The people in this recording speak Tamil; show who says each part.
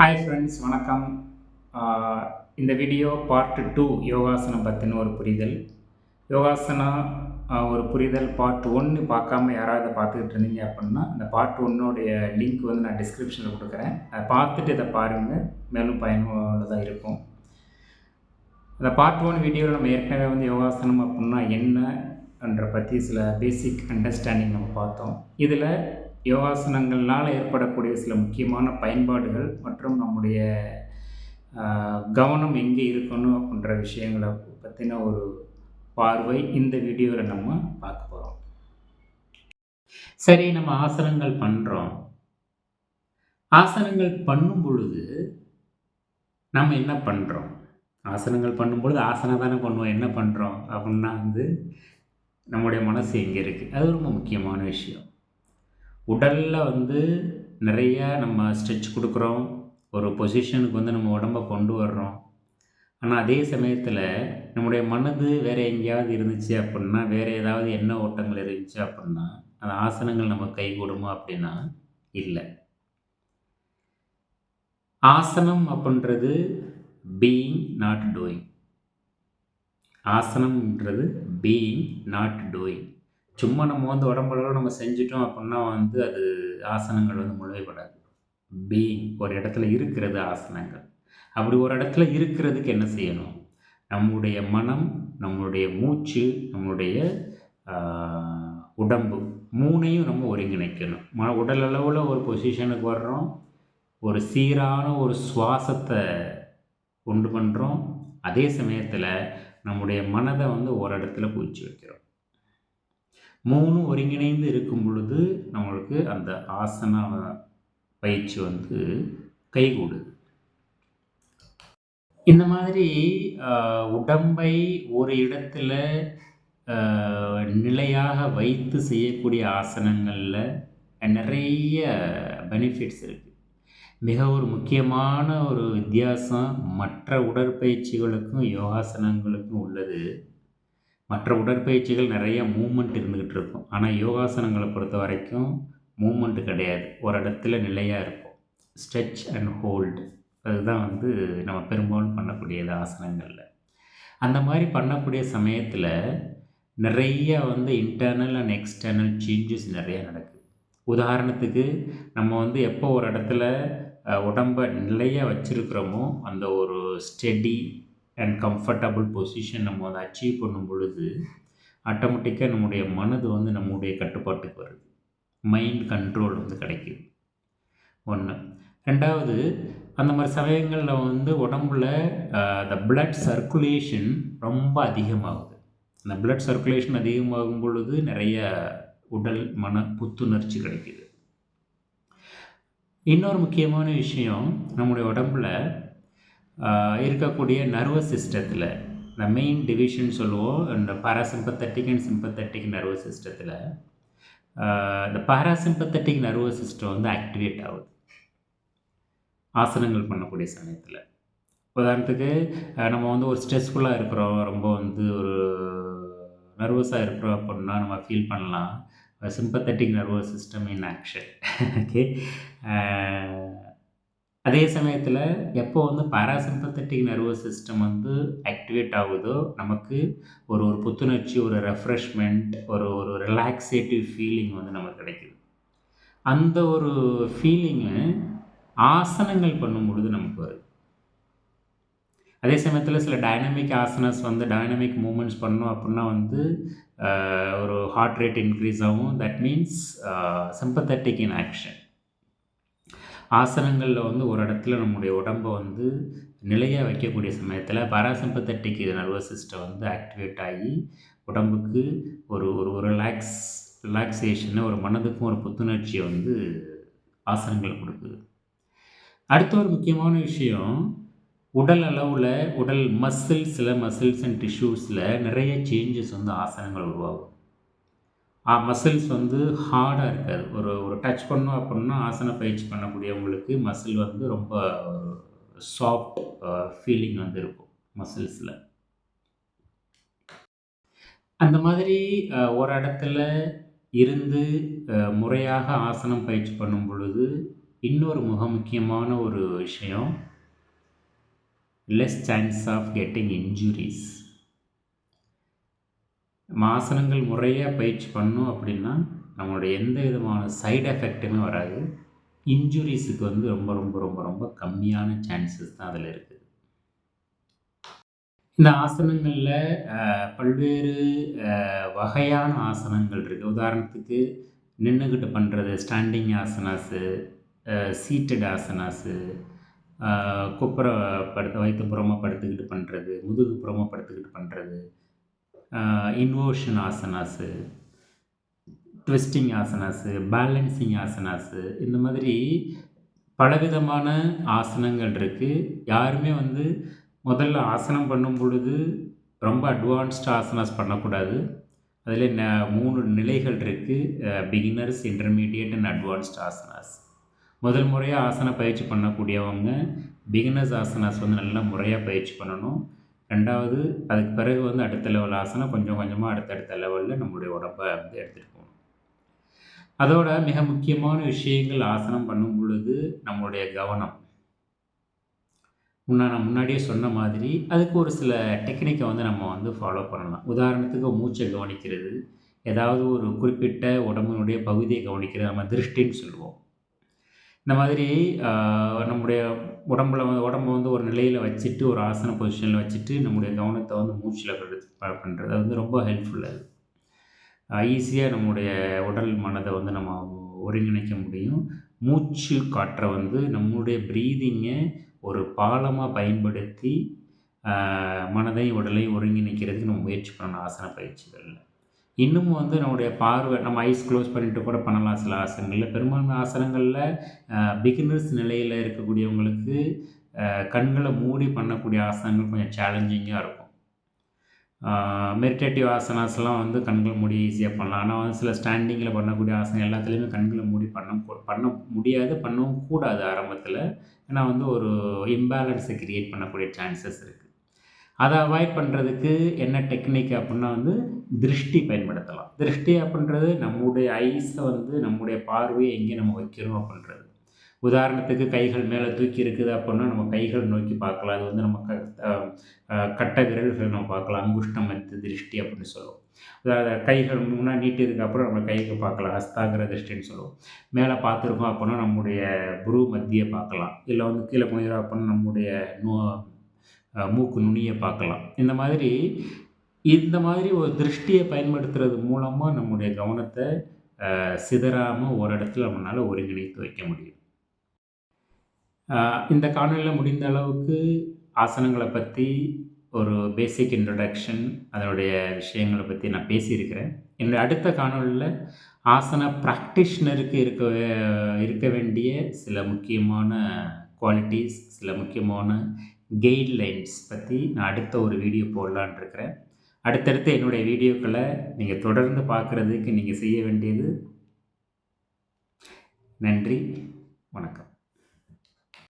Speaker 1: ஹாய் ஃப்ரெண்ட்ஸ், வணக்கம். ஆஹ் இந்த வீடியோ பார்ட் 2 யோகாசனம் பற்றின ஒரு புரிதல். யோகாசனா ஒரு புரிதல் பார்ட் 1 பார்க்காம யாராவது பார்த்துக்கிட்டு இருந்தீங்க அப்படின்னா, அந்த பார்ட் 1 லிங்க் வந்து நான் டிஸ்கிரிப்ஷனில் கொடுக்குறேன். அதை பார்த்துட்டு இதை பாருங்கள், மேலும் பயனுள்ளதாக இருக்கும். அந்த பார்ட் 1 வீடியோவில் நம்ம ஏற்கனவே வந்து யோகாசனம் அப்படின்னா என்னன்ற பற்றி சில பேசிக் அண்டர்ஸ்டாண்டிங் நம்ம பார்த்தோம். இதில் யோகாசனங்கள்னால் ஏற்படக்கூடிய சில முக்கியமான பயன்பாடுகள் மற்றும் நம்முடைய கவனம் எங்கே இருக்கணும் அப்படின்ற விஷயங்களை பற்றின ஒரு பார்வை இந்த வீடியோவில் நம்ம பார்க்க போகிறோம். சரி, நம்ம ஆசனங்கள் பண்ணுறோம். ஆசனங்கள் பண்ணும் பொழுது நம்ம என்ன பண்ணுறோம்? ஆசனங்கள் பண்ணும்பொழுது ஆசனம் தானே பண்ணுவோம். என்ன பண்ணுறோம் அப்படின்னா வந்து நம்முடைய மனசு எங்கே இருக்குது? அது ரொம்ப முக்கியமான விஷயம். உடலில் வந்து நிறையா நம்ம ஸ்ட்ரெச் கொடுக்குறோம், ஒரு பொசிஷனுக்கு வந்து நம்ம உடம்பை கொண்டு வர்றோம். ஆனால் அதே சமயத்தில் நம்முடைய மனது வேறு எங்கேயாவது இருந்துச்சு அப்படின்னா, வேறு ஏதாவது எண்ண ஓட்டங்கள் இருந்துச்சு அப்படின்னா, அந்த ஆசனங்கள் நம்ம கை கொடுமா அப்படின்னா இல்லை. ஆசனம் அப்படின்றது பீயிங் நாட் டூயிங். ஆசனம்ன்றது பீயிங் நாட் டூயிங். சும்மா நம்ம வந்து உடம்பளவில் நம்ம செஞ்சிட்டோம் அப்படின்னா வந்து அது ஆசனங்கள் வந்து முழுமைப்படாது. பீயிங், ஒரு இடத்துல இருக்கிறது ஆசனங்கள். அப்படி ஒரு இடத்துல இருக்கிறதுக்கு என்ன செய்யணும்? நம்முடைய மனம், நம்மளுடைய மூச்சு, நம்மளுடைய உடம்பு மூணையும் நம்ம ஒருங்கிணைக்கணும். உடல் அளவில் ஒரு பொசிஷனுக்கு வர்றோம், ஒரு சீரான ஒரு சுவாசத்தை உண்டு பண்ணுறோம். அதே சமயத்தில் நம்முடைய மனதை வந்து ஒரு இடத்துல குவிச்சு வைக்கிறோம். மூணும் ஒருங்கிணைந்து இருக்கும் பொழுது நம்மளுக்கு அந்த ஆசன பயிற்சி வந்து கைகூடுது. இந்த மாதிரி உடம்பை ஒரு இடத்துல நிலையாக வைத்து செய்யக்கூடிய ஆசனங்களில் நிறைய பெனிஃபிட்ஸ் இருக்குது. மிக ஒரு முக்கியமான ஒரு வித்தியாசம் மற்ற உடற்பயிற்சிகளுக்கும் யோகாசனங்களுக்கும் உள்ளது. மற்ற உடற்பயிற்சிகள் நிறைய மூமெண்ட் இருந்துக்கிட்டு இருக்கும். ஆனால் யோகாசனங்களை பொறுத்த வரைக்கும் மூமெண்ட்டு கிடையாது. ஒரு இடத்துல நிலையாக இருக்கும். ஸ்ட்ரெச் அண்ட் ஹோல்டு, அதுதான் வந்து நம்ம பெரும்பாலும் பண்ணக்கூடியது ஆசனங்களில். அந்த மாதிரி பண்ணக்கூடிய சமயத்தில் நிறைய வந்து இன்டர்னல் அண்ட் எக்ஸ்டர்னல் சேஞ்சஸ் நிறையா நடக்குது. உதாரணத்துக்கு நம்ம வந்து எப்போ ஒரு இடத்துல உடம்பை நிலையாக வச்சுருக்கிறோமோ அந்த ஒரு ஸ்டெடி அண்ட் கம்ஃபர்டபுள் பொசிஷன் நம்ம வந்து அச்சீவ் பண்ணும் பொழுது ஆட்டோமேட்டிக்காக நம்முடைய மனது வந்து நம்முடைய கட்டுப்பாட்டுக்கு வருது. மைண்ட் கண்ட்ரோல் வந்து கிடைக்குது. ஒன்று. ரெண்டாவது, அந்த மாதிரி சமயங்களில் வந்து உடம்புல the blood circulation ரொம்ப அதிகமாகுது. அந்த blood circulation அதிகமாகும் பொழுது நிறைய உடல் மன புத்துணர்ச்சி கிடைக்குது. இன்னொரு முக்கியமான விஷயம், நம்முடைய உடம்புல இருக்கக்கூடிய நர்வஸ் சிஸ்டத்தில் இந்த மெயின் டிவிஷன் சொல்லுவோம். இந்த பாராசிம்பத்தட்டிக் அண்ட் சிம்பத்தட்டிக் நர்வஸ் சிஸ்டத்தில் இந்த பாராசிம்பத்தட்டிக் நர்வஸ் சிஸ்டம் வந்து ஆக்டிவேட் ஆகுது ஆசனங்கள் பண்ணக்கூடிய சமயத்தில். உதாரணத்துக்கு நம்ம வந்து ஒரு ஸ்ட்ரெஸ்ஃபுல்லாக இருக்கிறோம், ரொம்ப வந்து ஒரு நர்வஸாக இருக்கிறோம் அப்படின்னா நம்ம ஃபீல் பண்ணலாம் sympathetic nervous system in action. Okay. அதே சமயத்தில் எப்போ வந்து பாராசிம்பத்தட்டிக் நர்வஸ் சிஸ்டம் வந்து ஆக்டிவேட் ஆகுதோ நமக்கு ஒரு புத்துணர்ச்சி, ஒரு ரெஃப்ரெஷ்மெண்ட், ஒரு ரிலாக்ஸேட்டிவ் ஃபீலிங் வந்து நமக்கு கிடைக்குது. அந்த ஒரு ஃபீலிங்கு ஆசனங்கள் பண்ணும் பொழுது நமக்கு வருது. அதே சமயத்தில் சில டைனமிக் ஆசனஸ் வந்து டைனமிக் மூமெண்ட்ஸ் பண்ணோம் அப்படின்னா வந்து ஒரு ஹார்ட் ரேட் இன்க்ரீஸ் ஆகும். That means sympathetic in action. ஆசனங்களில் வந்து ஒரு இடத்துல நம்முடைய உடம்பை வந்து நிலையாக வைக்கக்கூடிய சமயத்தில் பாராசிம்பத்தட்டிக் நர்வஸ் சிஸ்டம் வந்து ஆக்டிவேட் ஆகி உடம்புக்கு ஒரு ஒரு ரிலாக்ஸேஷனை, ஒரு மனதுக்கும் ஒரு புத்துணர்ச்சியை வந்து ஆசனங்கள் கொடுக்குது. அடுத்த ஒரு முக்கியமான விஷயம், உடல் அளவில் உடல் சில மசில்ஸ் அண்ட் டிஷ்யூஸில் நிறைய சேஞ்சஸ் வந்து ஆசனங்கள் உருவாகும். மசில்ஸ் வந்து ஹார்டாக இருக்காது. ஒரு டச் பண்ணோம் அப்படின்னா ஆசன பயிற்சி பண்ணக்கூடியவங்களுக்கு மசில் வந்து ரொம்ப சாஃப்ட் ஃபீலிங் வந்து இருக்கும் மசில்ஸில். அந்த மாதிரி ஒரு இடத்துல இருந்து முறையாக ஆசனம் பயிற்சி பண்ணும் பொழுது இன்னொரு மிக முக்கியமான ஒரு விஷயம், less chance of getting injuries. நம்ம ஆசனங்கள் முறையாக பயிற்சி பண்ணோம் அப்படின்னா நம்மளுடைய எந்த விதமான சைடு எஃபெக்ட்டுமே வராது. இன்ஜுரிஸுக்கு வந்து ரொம்ப ரொம்ப ரொம்ப ரொம்ப கம்மியான சான்சஸ் தான் அதில் இருக்குது. இந்த ஆசனங்களில் பல்வேறு வகையான ஆசனங்கள் இருக்குது. உதாரணத்துக்கு நின்றுக்கிட்டு பண்ணுறது ஸ்டாண்டிங் ஆசனாஸு, சீட்டட் ஆசனாஸு, குப்புற வயிற்று புறமாக படுத்துக்கிட்டு பண்ணுறது, முதுகு புறமாக படுத்துக்கிட்டு பண்ணுறது, இன்வோஷன் ஆசனாஸு, ட்விஸ்டிங் ஆசனாஸு, பேலன்சிங் ஆசனாஸு, இந்த மாதிரி பலவிதமான ஆசனங்கள் இருக்குது. யாருமே வந்து முதல்ல ஆசனம் பண்ணும் பொழுது ரொம்ப அட்வான்ஸ்டு ஆசனாஸ் பண்ணக்கூடாது. அதில் 3 நிலைகள் இருக்குது. Beginners, intermediate and advanced asanas. முதல் முறையாக ஆசன பயிற்சி பண்ணக்கூடியவங்க பிகினர்ஸ் ஆசனாஸ் வந்து நல்லா முறையாக பயிற்சி பண்ணணும். 2வது அதுக்கு பிறகு வந்து அடுத்த லெவல் ஆசனம் கொஞ்சம் கொஞ்சமாக அடுத்தடுத்த லெவலில் நம்மளுடைய உடம்பை வந்து எடுத்துகிட்டு போகணும். அதோட மிக முக்கியமான விஷயங்கள் ஆசனம் பண்ணும் பொழுது நம்மளுடைய கவனம். நான் முன்னாடியே சொன்ன மாதிரி அதுக்கு ஒரு சில டெக்னிக்கை வந்து நம்ம வந்து ஃபாலோ பண்ணலாம். உதாரணத்துக்கு மூச்சை கவனிக்கிறது, ஏதாவது ஒரு குறிப்பிட்ட உடம்பினுடைய பகுதியை கவனிக்கிறது, நம்ம திருஷ்டின்னு சொல்லுவோம். இந்த மாதிரி நம்முடைய உடம்பை வந்து ஒரு நிலையில் வச்சுட்டு, ஒரு ஆசன பொசிஷனில் வச்சுட்டு நம்முடைய கவனத்தை வந்து மூச்சில் பண்ணுறது அது வந்து ரொம்ப ஹெல்ப்ஃபுல்லாக இருக்குது. ஈஸியாக நம்முடைய உடல் மனதை வந்து நம்ம ஒருங்கிணைக்க முடியும். மூச்சு காற்றை வந்து நம்முடைய ப்ரீதிங்கை ஒரு பாலமாக பயன்படுத்தி மனதையும் உடலையும் ஒருங்கிணைக்கிறதுக்கு நம்ம முயற்சி பண்ணணும் ஆசன பயிற்சிகளில். இன்னமும் வந்து நம்முடைய பார்வை நம்ம ஐஸ் க்ளோஸ் பண்ணிட்டு கூட பண்ணலாம் சில ஆசனங்களில். பெரும்பான்மை ஆசனங்களில் பிகினர்ஸ் நிலையில் இருக்கக்கூடியவங்களுக்கு கண்களை மூடி பண்ணக்கூடிய ஆசனங்கள் கொஞ்சம் சேலஞ்சிங்காக இருக்கும். மெடிடேட்டிவ் ஆசனாஸ்லாம் வந்து கண்களை மூடி ஈஸியாக பண்ணலாம். ஆனால் வந்து சில ஸ்டாண்டிங்கில் பண்ணக்கூடிய ஆசனம் எல்லாத்துலேயுமே கண்களை மூடி பண்ண முடியாது, பண்ணவும் கூடாது ஆரம்பத்தில். ஏன்னா வந்து ஒரு இம்பேலன்ஸை கிரியேட் பண்ணக்கூடிய சான்சஸ் இருக்குது. அதை அவாய்ட் பண்ணுறதுக்கு என்ன டெக்னிக் அப்படின்னா வந்து திருஷ்டி பயன்படுத்தலாம். திருஷ்டி அப்படின்றது நம்முடைய ஐஸை வந்து நம்முடைய பார்வையை எங்கே நம்ம வைக்கிறோம் அப்படின்றது. உதாரணத்துக்கு கைகள் மேலே தூக்கி இருக்குது அப்படின்னா நம்ம கைகள் நோக்கி பார்க்கலாம். அது வந்து நம்ம கட்ட விரல்கள் நம்ம பார்க்கலாம். அங்குஷ்டம் மத்து திருஷ்டி அப்படின்னு சொல்லுவோம். கைகள் முன்னாடி நீட்டி இருக்கு அப்புறம் நம்ம கைக்கு பார்க்கலாம். ஹஸ்தாகிர திருஷ்டின்னு சொல்லுவோம். மேலே பார்த்துருக்கோம் அப்படின்னா நம்முடைய புரு மத்தியை பார்க்கலாம். இல்லை வந்து கீழே குனிகிறோம் அப்படின்னா நம்முடைய மூக்கு நுனியை பார்க்கலாம். இந்த மாதிரி ஒரு திருஷ்டியை பயன்படுத்துறது மூலமாக நம்முடைய கவனத்தை சிதறாமல் ஒரு இடத்துல நம்மளால் ஒருங்கிணைத்து வைக்க முடியும். இந்த காணொலியில் முடிந்த அளவுக்கு ஆசனங்களை பற்றி ஒரு பேசிக் இன்ட்ரொடக்ஷன், அதனுடைய விஷயங்களை பற்றி நான் பேசியிருக்கிறேன். என்னுடைய அடுத்த காணொலியில் ஆசன ப்ராக்டிஷ்னருக்கு இருக்க வேண்டிய சில முக்கியமான குவாலிட்டிஸ், சில முக்கியமான கைட்லைன்ஸ் பற்றி நான் அடுத்த ஒரு வீடியோ போடலான்னு இருக்கிறேன். அடுத்தடுத்து என்னுடைய வீடியோக்களை நீங்கள் தொடர்ந்து பார்க்குறதுக்கு நீங்கள் செய்ய வேண்டியது நன்றி, வணக்கம்.